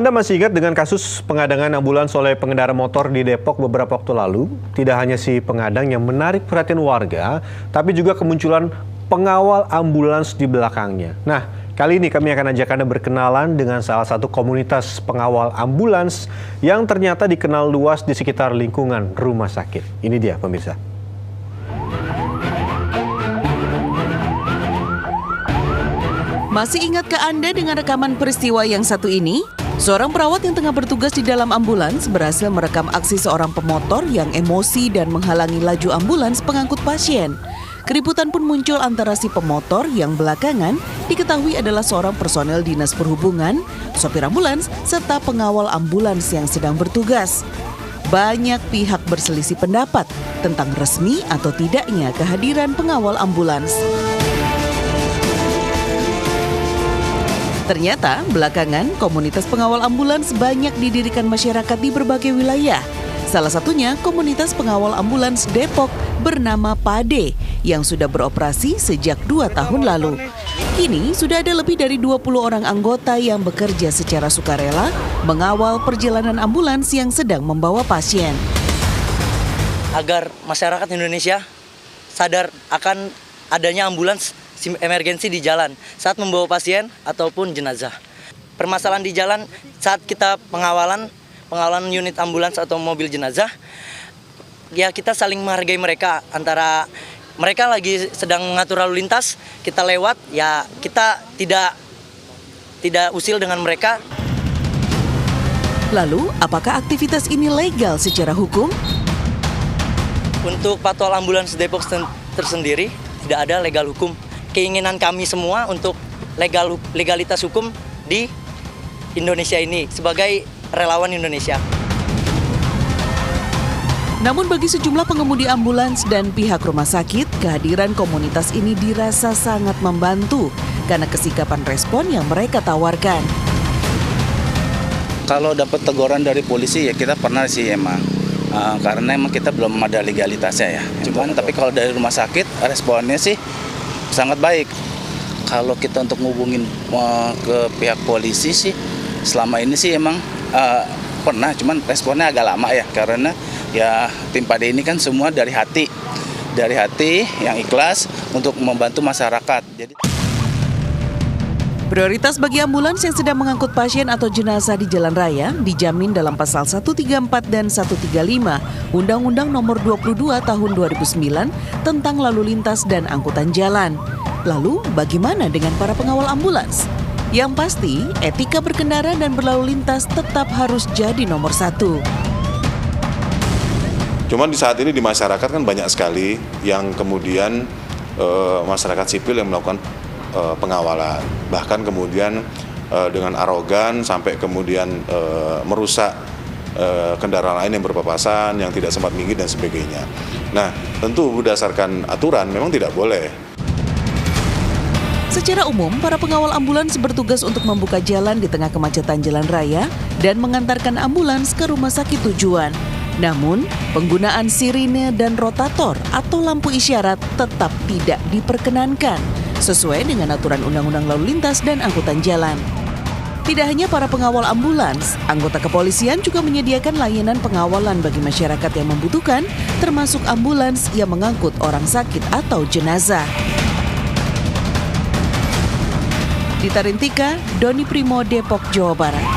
Anda masih ingat dengan kasus pengadangan ambulans oleh pengendara motor di Depok beberapa waktu lalu? Tidak hanya si pengadang yang menarik perhatian warga, tapi juga kemunculan pengawal ambulans di belakangnya. Nah, kali ini kami akan ajak Anda berkenalan dengan salah satu komunitas pengawal ambulans yang ternyata dikenal luas di sekitar lingkungan rumah sakit. Ini dia pemirsa. Masih ingatkah Anda dengan rekaman peristiwa yang satu ini? Seorang perawat yang tengah bertugas di dalam ambulans berhasil merekam aksi seorang pemotor yang emosi dan menghalangi laju ambulans pengangkut pasien. Keributan pun muncul antara si pemotor yang belakangan diketahui adalah seorang personel dinas perhubungan, sopir ambulans, serta pengawal ambulans yang sedang bertugas. Banyak pihak berselisih pendapat tentang resmi atau tidaknya kehadiran pengawal ambulans. Ternyata belakangan komunitas pengawal ambulans banyak didirikan masyarakat di berbagai wilayah. Salah satunya komunitas pengawal ambulans Depok bernama PADE yang sudah beroperasi sejak 2 tahun lalu. Kini sudah ada lebih dari 20 orang anggota yang bekerja secara sukarela mengawal perjalanan ambulans yang sedang membawa pasien. Agar masyarakat Indonesia sadar akan adanya ambulans emergensi di jalan saat membawa pasien ataupun jenazah. Permasalahan di jalan saat kita pengawalan unit ambulans atau mobil jenazah, ya kita saling menghargai mereka, antara mereka lagi sedang mengatur lalu lintas, kita lewat, ya kita tidak usil dengan mereka. Lalu, apakah aktivitas ini legal secara hukum? Untuk patwal ambulans Depok tersendiri tidak ada legal hukum. Keinginan kami semua untuk legalitas hukum di Indonesia ini sebagai relawan Indonesia. Namun bagi sejumlah pengemudi ambulans dan pihak rumah sakit, kehadiran komunitas ini dirasa sangat membantu karena kesikapan respon yang mereka tawarkan. Kalau dapat teguran dari polisi ya kita pernah sih emang. Karena emang kita belum ada legalitasnya ya. Cuman tapi kalau dari rumah sakit responnya sih sangat baik. Kalau kita untuk ngubungin ke pihak polisi sih selama ini sih emang pernah, cuman responnya agak lama ya, karena ya tim PADE ini kan semua dari hati yang ikhlas untuk membantu masyarakat. Jadi prioritas bagi ambulans yang sedang mengangkut pasien atau jenazah di jalan raya dijamin dalam pasal 134 dan 135 Undang-Undang Nomor 22 Tahun 2009 tentang lalu lintas dan angkutan jalan. Lalu bagaimana dengan para pengawal ambulans? Yang pasti, etika berkendara dan berlalu lintas tetap harus jadi nomor 1. Cuman di saat ini di masyarakat kan banyak sekali yang kemudian masyarakat sipil yang melakukan pengawalan, bahkan kemudian dengan arogan sampai kemudian merusak kendaraan lain yang berpapasan, yang tidak sempat minggir dan sebagainya. Nah, tentu berdasarkan aturan memang tidak boleh. Secara umum, para pengawal ambulans bertugas untuk membuka jalan di tengah kemacetan jalan raya dan mengantarkan ambulans ke rumah sakit tujuan. Namun, penggunaan sirine dan rotator atau lampu isyarat tetap tidak diperkenankan sesuai dengan aturan Undang-Undang Lalu Lintas dan Angkutan Jalan. Tidak hanya para pengawal ambulans, anggota kepolisian juga menyediakan layanan pengawalan bagi masyarakat yang membutuhkan, termasuk ambulans yang mengangkut orang sakit atau jenazah. Dita Rintika, Doni Primo, Depok, Jawa Barat.